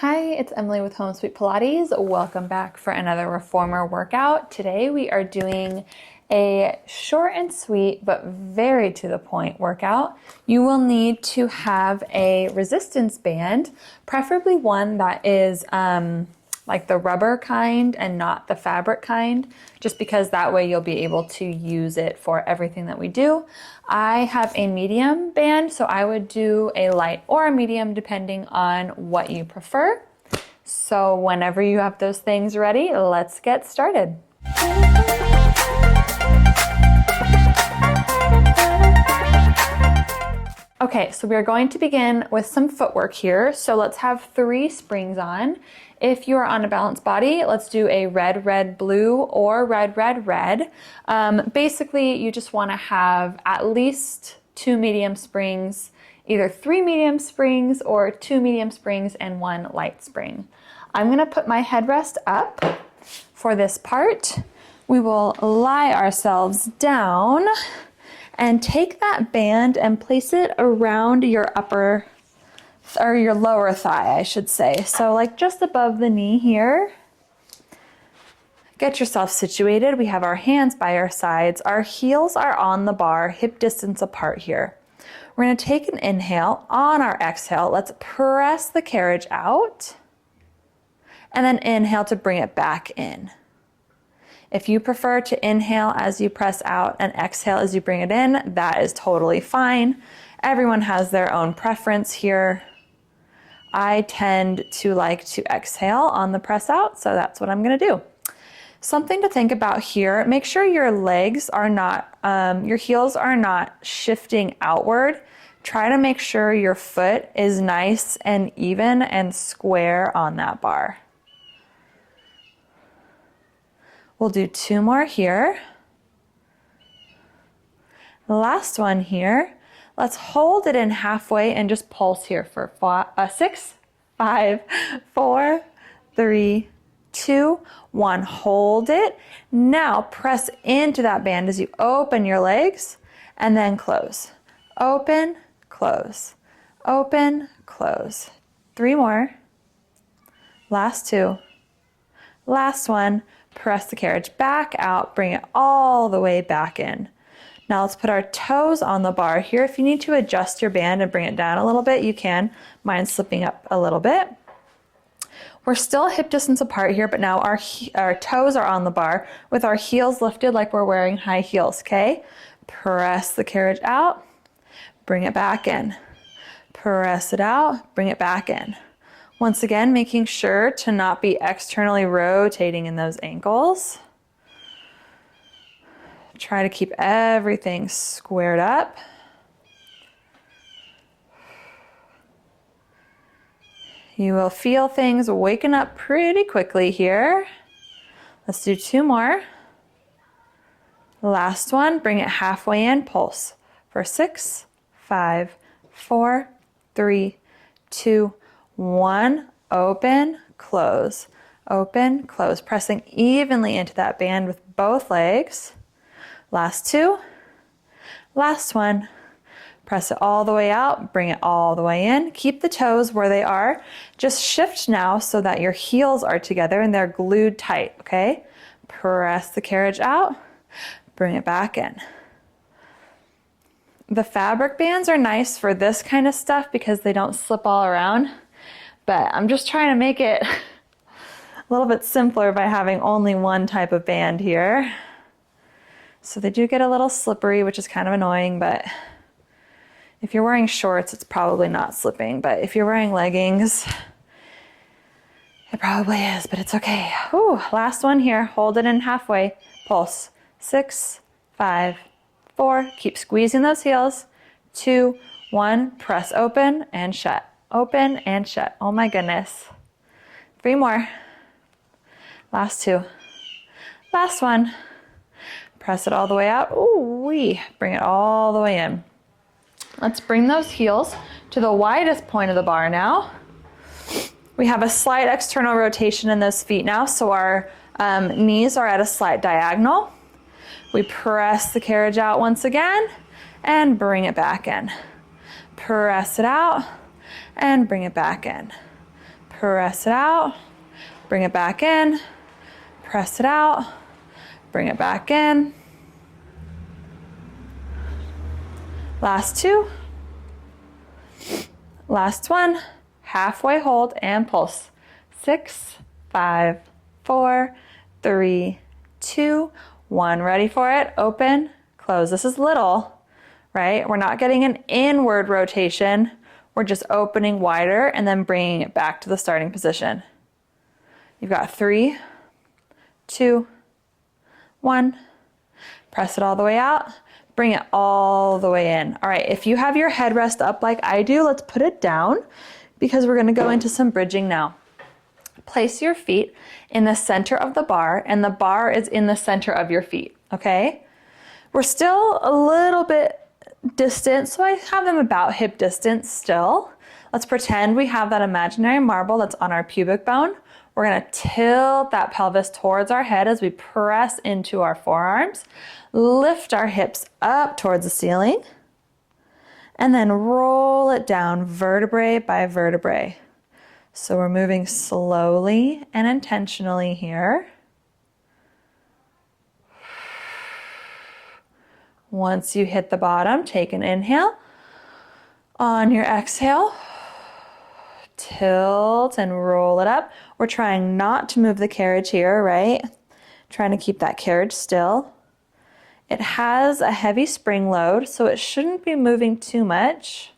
Hi, it's Emily with Home Sweet Pilates. Welcome back for another reformer workout. Today we are doing a short and sweet but very to the point workout. You will need to have a resistance band, preferably one that is like the rubber kind and not the fabric kind, just because that way you'll be able to use it for everything that we do. I have a medium band, so I would do a light or a medium depending on what you prefer. So whenever you have those things ready, let's get started. Okay, so we're going to begin with some footwork here. So let's have 3 springs on. If you are on a balanced body, let's do a red, red, blue, or red, red, red. Basically, you just want to have at least 2 medium springs, either 3 medium springs or 2 medium springs and 1 light spring. I'm going to put my headrest up for this part. We will lie ourselves down and take that band and place it around your upper, or your lower thigh, I should say. So like just above the knee here. Get yourself situated. We have our hands by our sides. Our heels are on the bar, hip distance apart here. We're going to take an inhale. On our exhale, let's press the carriage out. And then inhale to bring it back in. If you prefer to inhale as you press out and exhale as you bring it in, that is totally fine. Everyone has their own preference here. I tend to like to exhale on the press out, so that's what I'm going to do. Something to think about here, make sure your legs are not, your heels are not shifting outward. Try to make sure your foot is nice and even and square on that bar. We'll do 2 more here. The last one here. Let's hold it in halfway and just pulse here for 6, 5, 4, 3, 2, 1. Hold it. Now press into that band as you open your legs and then close. Open, close. Open, close. 3 more. Last 2. Last one. Press the carriage back out, bring it all the way back in. Now let's put our toes on the bar here. If you need to adjust your band and bring it down a little bit, you can. Mine's slipping up a little bit. We're still hip distance apart here, but now our toes are on the bar with our heels lifted like we're wearing high heels, okay? Press the carriage out, bring it back in. Press it out, bring it back in. Once again, making sure to not be externally rotating in those ankles. Try to keep everything squared up. You will feel things waking up pretty quickly here. Let's do 2 more. Last one, bring it halfway in, pulse for 6, 5, 4, 3, 2, 1, open, close, open, close, pressing evenly into that band with both legs. Last 2, last one, press it all the way out, bring it all the way in, keep the toes where they are, just shift now so that your heels are together and they're glued tight, okay? Press the carriage out, bring it back in. The fabric bands are nice for this kind of stuff because they don't slip all around. But I'm just trying to make it a little bit simpler by having only one type of band here. So they do get a little slippery, which is kind of annoying, but if you're wearing shorts, it's probably not slipping. But if you're wearing leggings, it probably is, but it's okay. Ooh, last one here. Hold it in halfway. Pulse. 6, 5, 4. Keep squeezing those heels. 2, 1. Press open and shut. Open and shut. Oh my goodness. 3 more. Last 2. Last one. Press it all the way out. Ooh wee. Bring it all the way in. Let's bring those heels to the widest point of the bar now. We have a slight external rotation in those feet now, so our knees are at a slight diagonal. We press the carriage out once again and bring it back in. Press it out and bring it back in. Press it out, bring it back in, press it out, bring it back in. Last two. Last one. Halfway hold and pulse. 6, 5, 4, 3, 2, 1. Ready for it? Open, close. This is little, right? We're not getting an inward rotation. We're just opening wider and then bringing it back to the starting position. You've got 3, 2, 1. Press it all the way out. Bring it all the way in. All right, if you have your headrest up like I do, let's put it down because we're gonna go into some bridging now. Place your feet in the center of the bar and the bar is in the center of your feet, okay? We're still a little bit distant, so I have them about hip distance still. Let's pretend we have that imaginary marble that's on our pubic bone. We're gonna tilt that pelvis towards our head as we press into our forearms, lift our hips up towards the ceiling, and then roll it down vertebrae by vertebrae. So we're moving slowly and intentionally here. Once you hit the bottom, take an inhale. On your exhale, tilt and roll it up. We're trying not to move the carriage here, right? Trying to keep that carriage still. It has a heavy spring load, so it shouldn't be moving too much,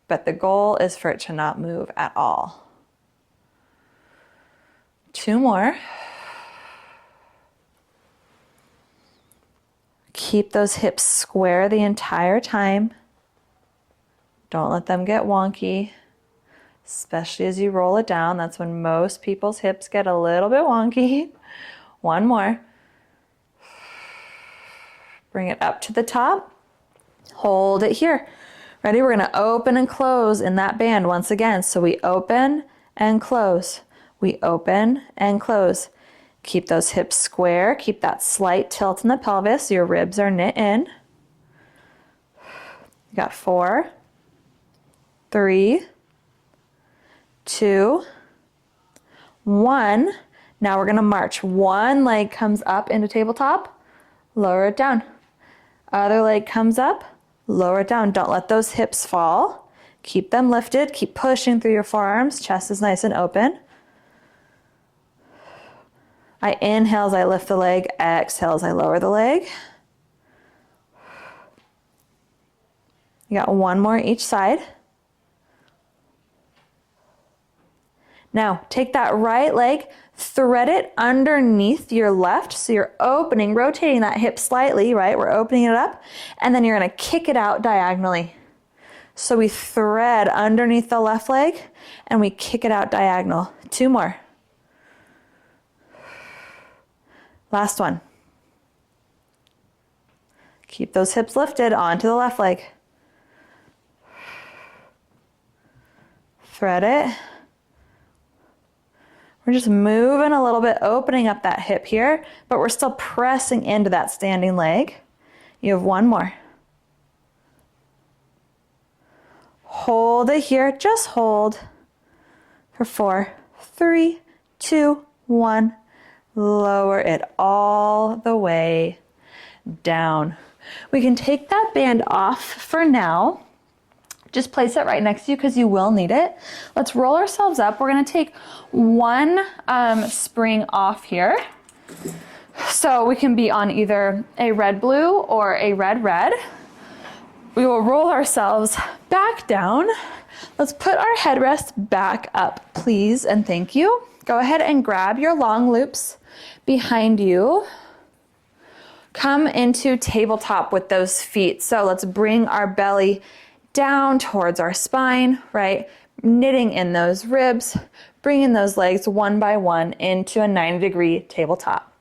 but the goal is for it to not move at all. 2 more. Keep those hips square the entire time. Don't let them get wonky, especially as you roll it down. That's when most people's hips get a little bit wonky. 1 more. Bring it up to the top. Hold it here. Ready? We're going to open and close in that band once again. So we open and close. We open and close. Keep those hips square. Keep that slight tilt in the pelvis so your ribs are knit in. You got 4, 3, 2, 1. Now we're going to march. One leg comes up into tabletop. Lower it down. Other leg comes up. Lower it down. Don't let those hips fall. Keep them lifted. Keep pushing through your forearms. Chest is nice and open. I inhale as I lift the leg. Exhale as I lower the leg. You got 1 more each side. Now take that right leg, thread it underneath your left. So you're opening, rotating that hip slightly, right? We're opening it up. And then you're going to kick it out diagonally. So we thread underneath the left leg and we kick it out diagonal. 2 more. Last one. Keep those hips lifted onto the left leg. Thread it. We're just moving a little bit, opening up that hip here, but we're still pressing into that standing leg. You have 1 more. Hold it here, just hold for 4, 3, 2, 1. Lower it all the way down. We can take that band off for now. Just place it right next to you because you will need it. Let's roll ourselves up. We're going to take 1 spring off here. So we can be on either a red-blue or a red-red. We will roll ourselves back down. Let's put our headrest back up, please, and thank you. Go ahead and grab your long loops behind you. Come into tabletop with those feet. So let's bring our belly down towards our spine, right? Knitting in those ribs, bringing those legs one by one into a 90-degree tabletop.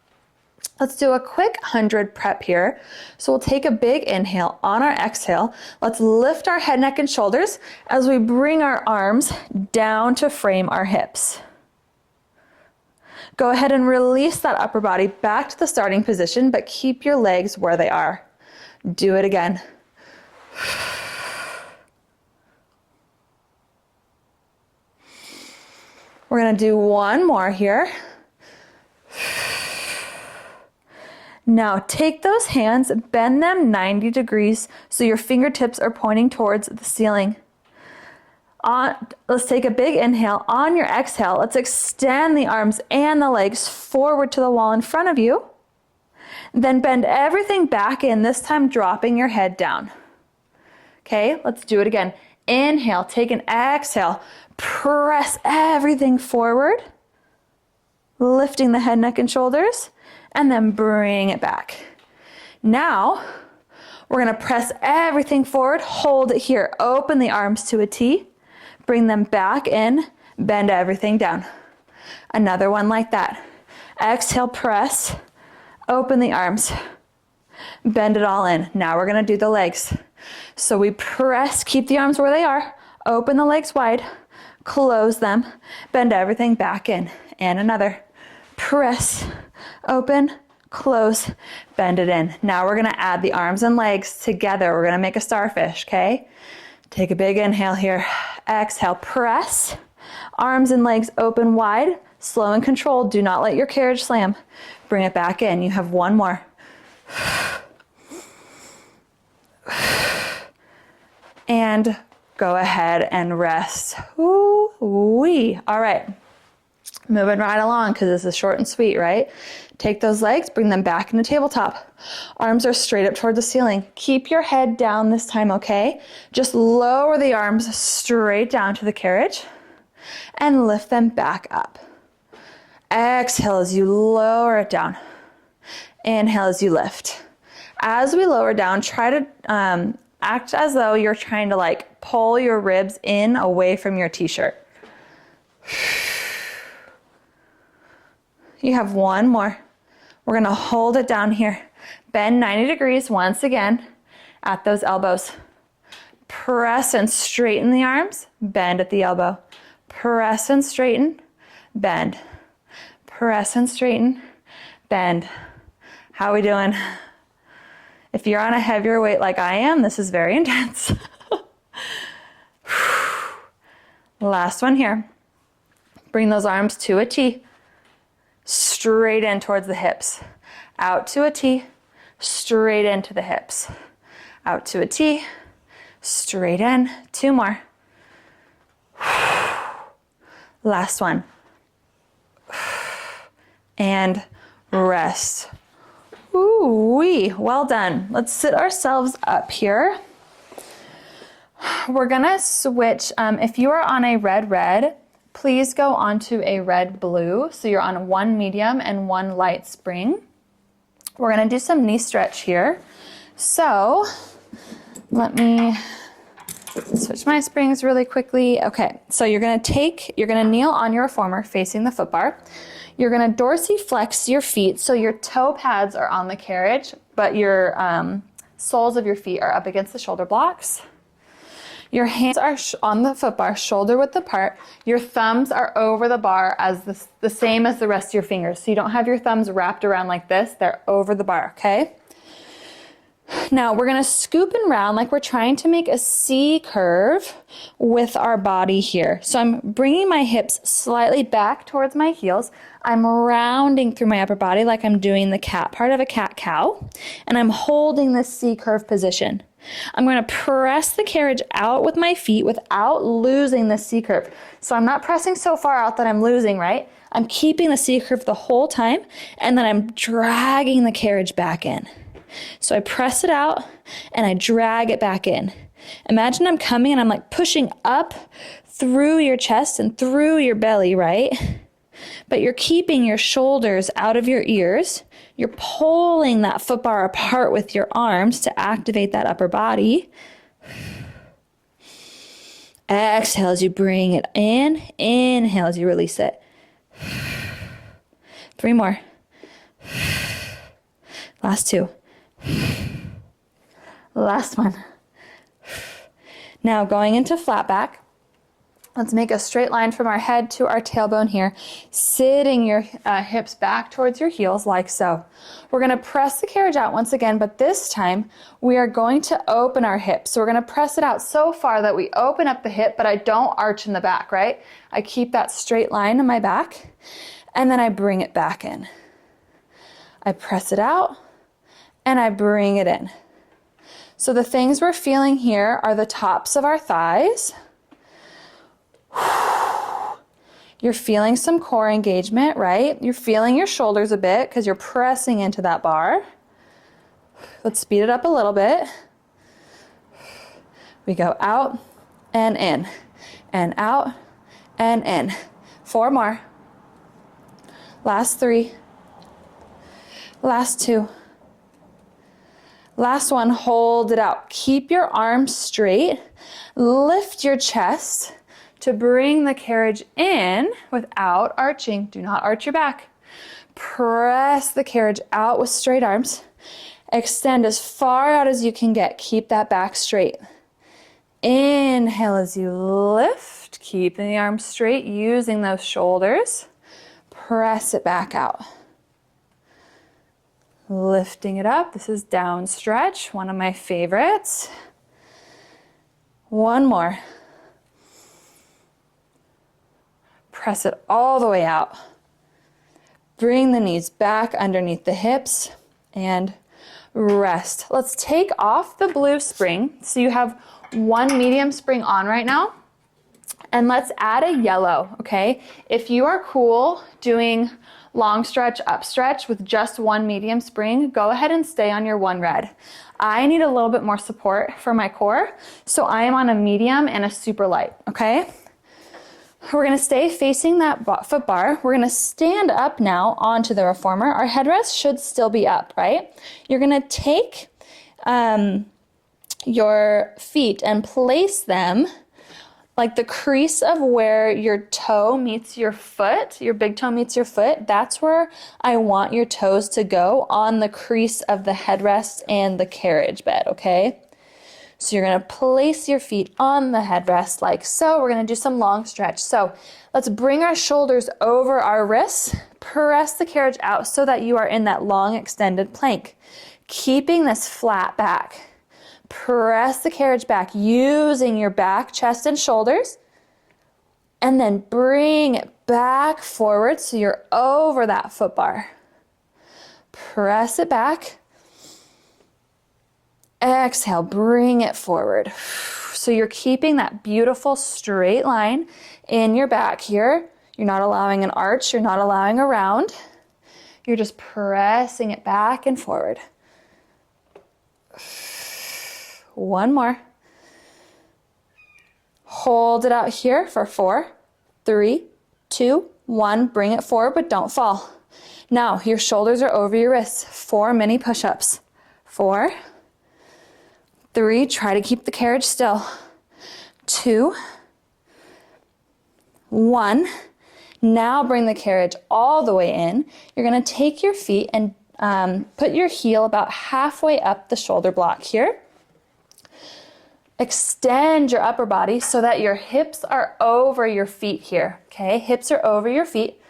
Let's do a quick 100 prep here. So we'll take a big inhale. On our exhale, let's lift our head, neck, and shoulders as we bring our arms down to frame our hips. Go ahead and release that upper body back to the starting position, but keep your legs where they are. Do it again. We're gonna do one more here. Now take those hands, bend them 90 degrees so your fingertips are pointing towards the ceiling. Let's take a big inhale. On your exhale, let's extend the arms and the legs forward to the wall in front of you. Then bend everything back in, this time dropping your head down. Okay, let's do it again. Inhale, take an exhale, press everything forward, lifting the head, neck, and shoulders, and then bring it back. Now, we're gonna press everything forward, hold it here, open the arms to a T, bring them back in, bend everything down. Another one like that. Exhale, press, open the arms, bend it all in. Now we're gonna do the legs. So we press, keep the arms where they are, open the legs wide, close them, bend everything back in. And another. Press, open, close, bend it in. Now we're gonna add the arms and legs together. We're gonna make a starfish, okay? Take a big inhale here. Exhale, press, arms and legs open wide, slow and controlled. Do not let your carriage slam. Bring it back in. You have one more. And go ahead and rest. Ooh-wee. All right. Moving right along because this is short and sweet, right? Take those legs, bring them back into tabletop. Arms are straight up toward the ceiling. Keep your head down this time, okay? Just lower the arms straight down to the carriage and lift them back up. Exhale as you lower it down. Inhale as you lift. As we lower down, try to act as though you're trying to like pull your ribs in away from your t-shirt. You have one more. We're gonna hold it down here. Bend 90 degrees once again at those elbows. Press and straighten the arms, bend at the elbow. Press and straighten, bend. Press and straighten, bend. How are we doing? If you're on a heavier weight like I am, this is very intense. Last one here. Bring those arms to a T. Straight in towards the hips. Out to a T. Straight into the hips. Out to a T. Straight in. Two more. Last one. And rest. Ooh-wee, well done. Let's sit ourselves up here. We're gonna switch, if you are on a red, please go onto a red-blue. So you're on one medium and one light spring. We're gonna do some knee stretch here. So let me switch my springs really quickly. Okay, so you're gonna kneel on your reformer facing the foot bar. You're gonna dorsiflex your feet so your toe pads are on the carriage, but your soles of your feet are up against the shoulder blocks. Your hands are on the foot bar, shoulder width apart. Your thumbs are over the bar as the same as the rest of your fingers. So you don't have your thumbs wrapped around like this, they're over the bar, okay? Now we're gonna scoop and round like we're trying to make a C curve with our body here. So I'm bringing my hips slightly back towards my heels. I'm rounding through my upper body like I'm doing the cat part of a cat-cow, and I'm holding this C curve position. I'm gonna press the carriage out with my feet without losing the C curve. So I'm not pressing so far out that I'm losing, right? I'm keeping the C curve the whole time, and then I'm dragging the carriage back in. So I press it out and I drag it back in. Imagine I'm coming and I'm like pushing up through your chest and through your belly, right? But you're keeping your shoulders out of your ears. You're pulling that foot bar apart with your arms to activate that upper body. Exhale as you bring it in. Inhale as you release it. 3 more. Last 2. Last one. Now going into flat back. Let's make a straight line from our head to our tailbone here, sitting your hips back towards your heels like so. We're going to press the carriage out once again, but this time we are going to open our hips. So we're going to press it out so far that we open up the hip, but I don't arch in the back, right? I keep that straight line in my back, and then I bring it back in. I press it out, and I bring it in. So the things we're feeling here are the tops of our thighs. You're feeling some core engagement, right? You're feeling your shoulders a bit because you're pressing into that bar. Let's speed it up a little bit. We go out and in, and out and in. 4 more. Last 3. Last 2. Last one, hold it out. Keep your arms straight. Lift your chest to bring the carriage in without arching. Do not arch your back. Press the carriage out with straight arms. Extend as far out as you can get. Keep that back straight. Inhale as you lift. Keeping the arms straight, using those shoulders. Press it back out. Lifting it up. This is down stretch, one of my favorites. One more. Press it all the way out. Bring the knees back underneath the hips and rest. Let's take off the blue spring. So you have one medium spring on right now. And let's add a yellow, okay? If you are cool doing long stretch, up stretch with just one medium spring, go ahead and stay on your one red. I need a little bit more support for my core, so I am on a medium and a super light, okay? We're going to stay facing that foot bar. We're going to stand up now onto the reformer. Our headrest should still be up, right? You're going to take your feet and place them like the crease of where your toe meets your foot, your big toe meets your foot. That's where I want your toes to go, on the crease of the headrest and the carriage bed, okay? So you're going to place your feet on the headrest like so. We're going to do some long stretch. So let's bring our shoulders over our wrists. Press the carriage out so that you are in that long extended plank. Keeping this flat back. Press the carriage back using your back, chest, and shoulders. And then bring it back forward so you're over that foot bar. Press it back. Exhale, bring it forward. So you're keeping that beautiful straight line in your back here. You're not allowing an arch, you're not allowing a round. You're just pressing it back and forward. One more. Hold it out here for 4, 3, 2, 1. Bring it forward, but don't fall. Now, your shoulders are over your wrists. 4 mini push-ups. 4, 3, try to keep the carriage still. 2, 1. Now bring the carriage all the way in. You're going to take your feet and put your heel about halfway up the shoulder block here. Extend your upper body so that your hips are over your feet here, okay? Hips are over your feet.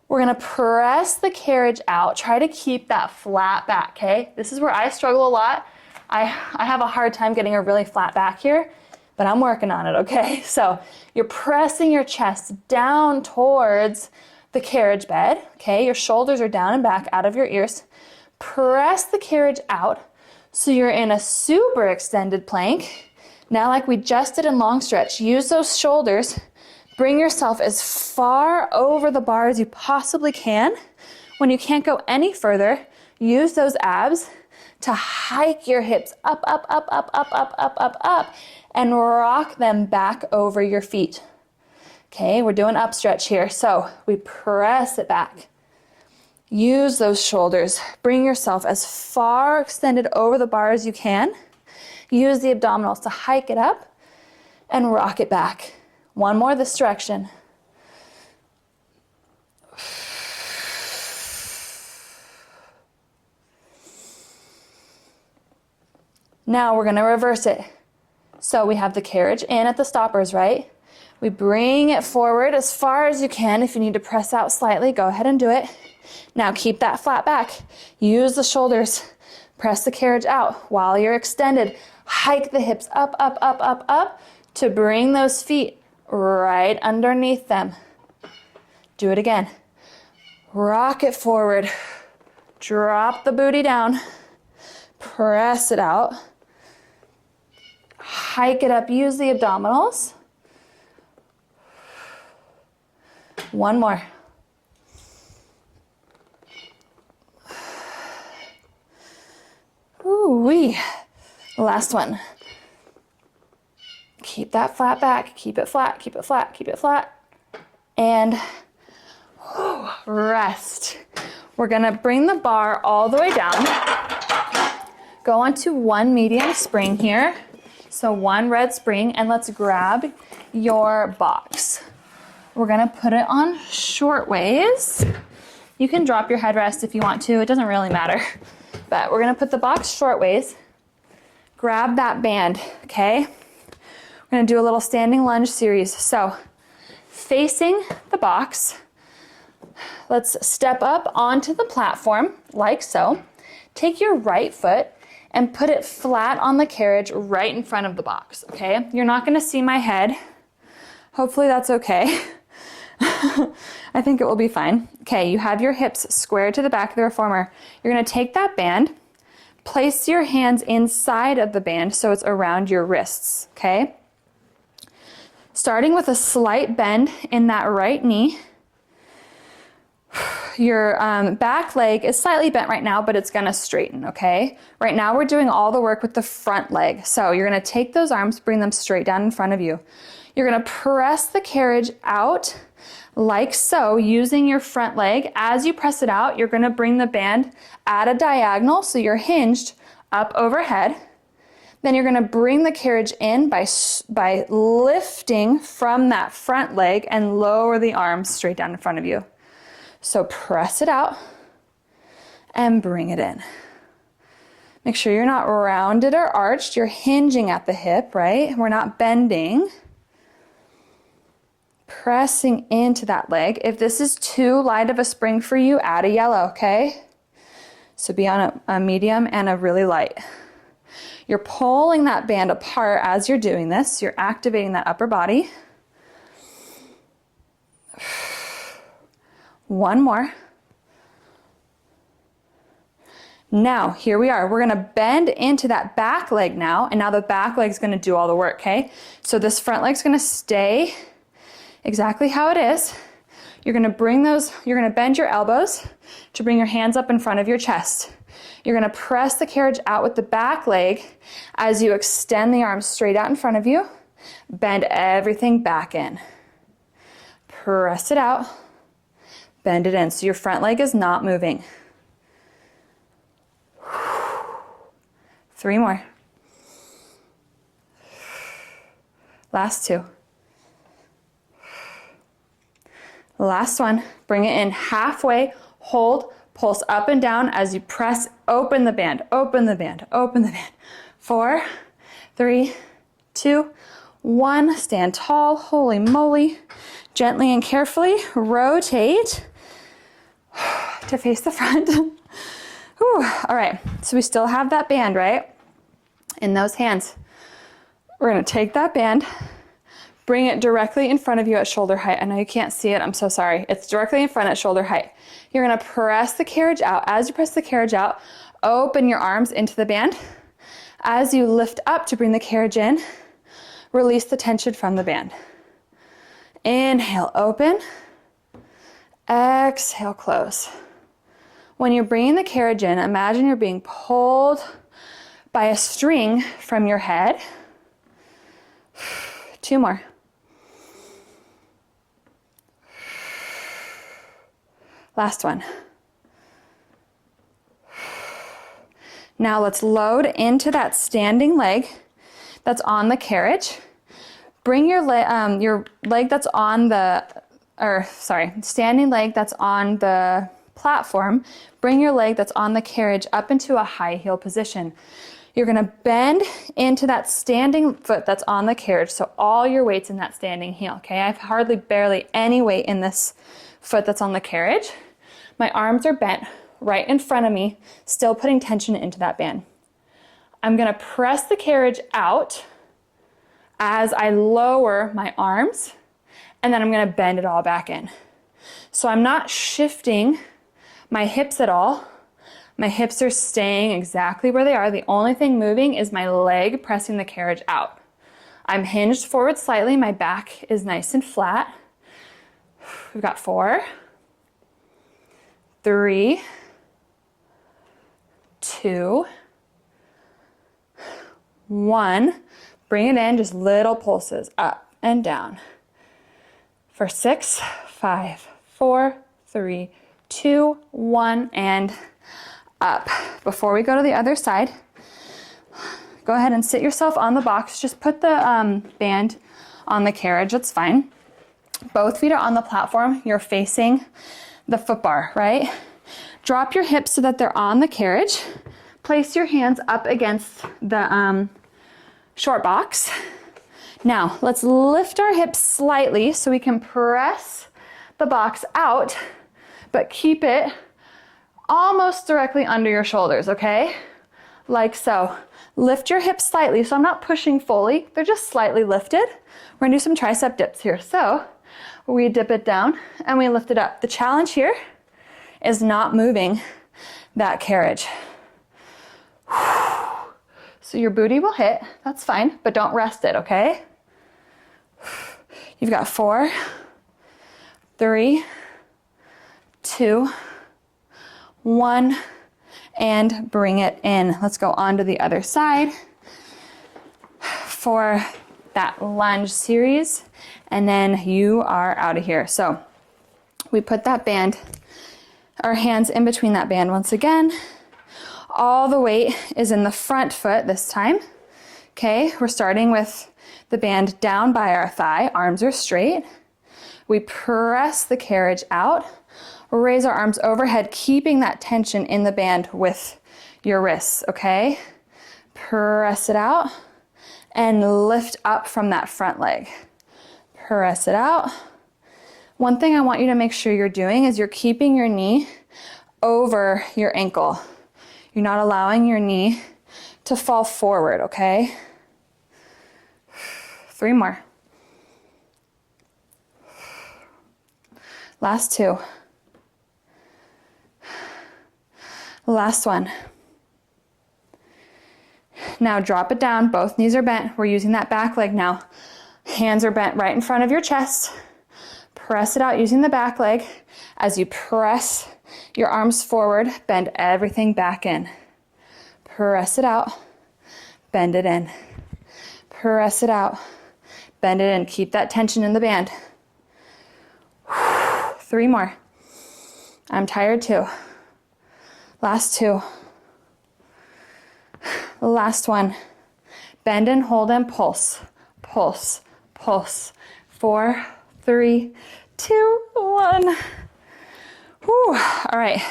We're going to press the carriage out. Try to keep that flat back, okay? This is where I struggle a lot. I have a hard time getting a really flat back here, but I'm working on it, okay? So you're pressing your chest down towards the carriage bed, okay? Your shoulders are down and back out of your ears. Press the carriage out so you're in a super extended plank. Now, like we just did in long stretch, use those shoulders. Bring yourself as far over the bar as you possibly can. When you can't go any further, use those abs to hike your hips up, up, up, up, up, up, up, up, up, and rock them back over your feet. Okay, we're doing up stretch here. So we press it back. Use those shoulders. Bring yourself as far extended over the bar as you can. Use the abdominals to hike it up and rock it back. One more this direction. Now we're going to reverse it. So we have the carriage in at the stoppers, right? We bring it forward as far as you can. If you need to press out slightly, go ahead and do it. Now keep that flat back. Use the shoulders. Press the carriage out while you're extended. Hike the hips up, up, up, up, up to bring those feet right underneath them. Do it again. Rock it forward. Drop the booty down. Press it out. Hike it up. Use the abdominals. One more. Ooh-wee. Last one. Keep that flat back. Keep it flat, keep it flat, keep it flat. And rest. We're gonna bring the bar all the way down. Go onto one medium spring here. So one red spring, and let's grab your box. We're gonna put it on short ways. You can drop your headrest if you want to, it doesn't really matter. But we're gonna put the box short ways. Grab that band, okay? We're gonna do a little standing lunge series. So, facing the box, let's step up onto the platform, like so. Take your right foot and put it flat on the carriage right in front of the box, okay? You're not gonna see my head. Hopefully that's okay. I think it will be fine. Okay, you have your hips squared to the back of the reformer. You're gonna take that band, place your hands inside of the band so it's around your wrists, okay? Starting with a slight bend in that right knee. Your back leg is slightly bent right now, but it's gonna straighten, okay? Right now we're doing all the work with the front leg. So you're gonna take those arms, bring them straight down in front of you. You're gonna press the carriage out like so, using your front leg. As you press it out, you're gonna bring the band at a diagonal, so you're hinged up overhead. Then you're gonna bring the carriage in by lifting from that front leg and lower the arms straight down in front of you. So press it out and bring it in. Make sure you're not rounded or arched, you're hinging at the hip, right? We're not bending. Pressing into that leg. If this is too light of a spring for you, add a yellow, okay? So be on a medium and a really light. You're pulling that band apart as you're doing this. You're activating that upper body. One more. Now, here we are. We're gonna bend into that back leg now, and now the back leg's gonna do all the work, okay? So this front leg's gonna stay exactly how it is. You're gonna bend your elbows to bring your hands up in front of your chest. You're gonna press the carriage out with the back leg as you extend the arms straight out in front of you. Bend everything back in. Press it out. Bend it in so your front leg is not moving. 3 more. Last 2. Last one. Bring it in halfway. Hold. Pulse up and down as you press. Open the band. Open the band. Open the band. 4, 3, 2, 1. Stand tall. Holy moly. Gently and carefully rotate to face the front. Whew. All right, so we still have that band, right? In those hands. We're gonna take that band, bring it directly in front of you at shoulder height. I know you can't see it, I'm so sorry. It's directly in front at shoulder height. You're gonna press the carriage out. As you press the carriage out, open your arms into the band. As you lift up to bring the carriage in, release the tension from the band. Inhale, open. Exhale, close. When you're bringing the carriage in, imagine you're being pulled by a string from your head. 2 more. Last one. Now let's load into that standing leg that's on the carriage. Bring your leg that's on standing leg that's on the platform. Bring your leg that's on the carriage up into a high heel position. You're gonna bend into that standing foot that's on the carriage. So all your weight's in that standing heel, okay? I have barely any weight in this foot that's on the carriage. My arms are bent right in front of me, still putting tension into that band. I'm gonna press the carriage out as I lower my arms, and then I'm gonna bend it all back in. So I'm not shifting my hips at all. My hips are staying exactly where they are. The only thing moving is my leg pressing the carriage out. I'm hinged forward slightly. My back is nice and flat. We've got 4, 3, 2, 1. Bring it in, just little pulses up and down. For 6, 5, 4, 3, 2, 1, and up. Before we go to the other side, go ahead and sit yourself on the box. Just put the band on the carriage, that's fine. Both feet are on the platform. You're facing the foot bar, right? Drop your hips so that they're on the carriage. Place your hands up against the short box. Now, let's lift our hips slightly so we can press the box out, but keep it almost directly under your shoulders, okay? Like so. Lift your hips slightly, so I'm not pushing fully, they're just slightly lifted. We're gonna do some tricep dips here. So we dip it down and we lift it up. The challenge here is not moving that carriage. So your booty will hit, that's fine, but don't rest it, okay? You've got 4, 3, 2, 1, and bring it in. Let's go on to the other side for that lunge series, and then you are out of here. So we put that band, our hands in between that band once again. All the weight is in the front foot this time. Okay, we're starting with the band down by our thigh, arms are straight. We press the carriage out, raise our arms overhead, keeping that tension in the band with your wrists, okay? Press it out and lift up from that front leg. Press it out. One thing I want you to make sure you're doing is you're keeping your knee over your ankle. You're not allowing your knee to fall forward, okay? 3 more. Last 2. Last one. Now drop it down, both knees are bent. We're using that back leg now. Hands are bent right in front of your chest. Press it out using the back leg. As you press your arms forward, bend everything back in. Press it out, bend it in. Press it out, bend it in. Keep that tension in the band. 3 more. I'm tired too. Last 2. Last one. Bend and hold and pulse. Pulse, pulse. 4, 3, 2, 1. Whew. All right.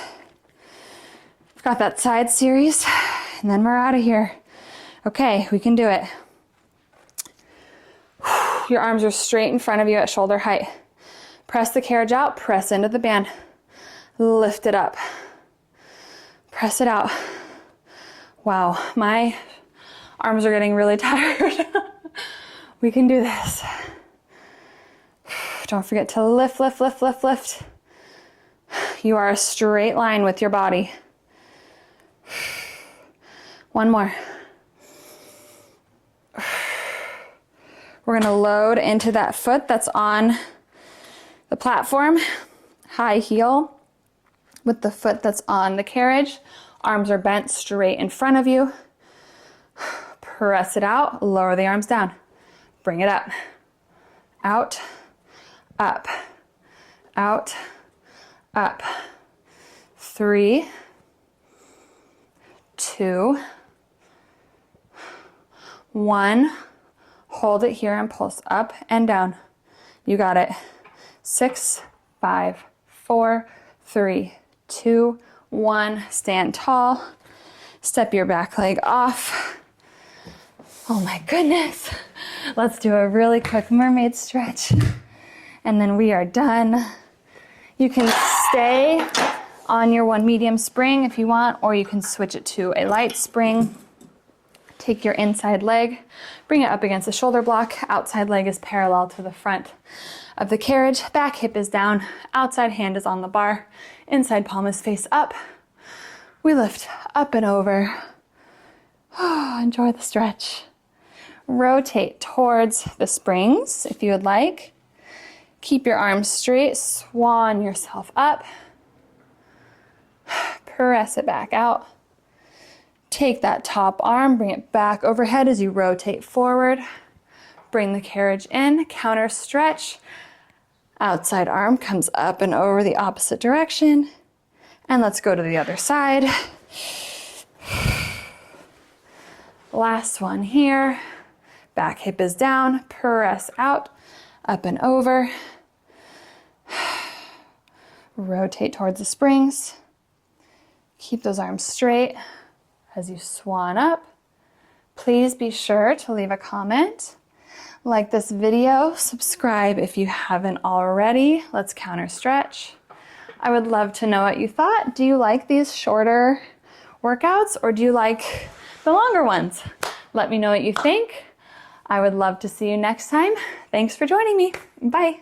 We've got that side series, and then we're out of here. Okay, we can do it. Your arms are straight in front of you at shoulder height. Press the carriage out, press into the band. Lift it up. Press it out. Wow, my arms are getting really tired. We can do this. Don't forget to lift, lift, lift, lift, lift. You are a straight line with your body. 1 more. We're gonna load into that foot that's on the platform, high heel, with the foot that's on the carriage. Arms are bent straight in front of you. Press it out, lower the arms down. Bring it up. Out, up, out, up. 3, 2, 1. Hold it here and pulse up and down. You got it. 6, 5, 4, 3, 2, 1. Stand tall. Step your back leg off. Oh my goodness. Let's do a really quick mermaid stretch. And then we are done. You can stay on your one medium spring if you want, or you can switch it to a light spring. Take your inside leg, bring it up against the shoulder block. Outside leg is parallel to the front of the carriage. Back hip is down. Outside hand is on the bar. Inside palm is face up. We lift up and over. Oh, enjoy the stretch. Rotate towards the springs if you would like. Keep your arms straight. Swan yourself up. Press it back out. Take that top arm, bring it back overhead as you rotate forward. Bring the carriage in, counter stretch. Outside arm comes up and over the opposite direction. And let's go to the other side. Last one here. Back hip is down, press out, up and over. Rotate towards the springs. Keep those arms straight as you swan up. Please be sure to leave a comment, like this video, subscribe if you haven't already. Let's counter stretch. I would love to know what you thought. Do you like these shorter workouts or do you like the longer ones? Let me know what you think. I would love to see you next time. Thanks for joining me. Bye.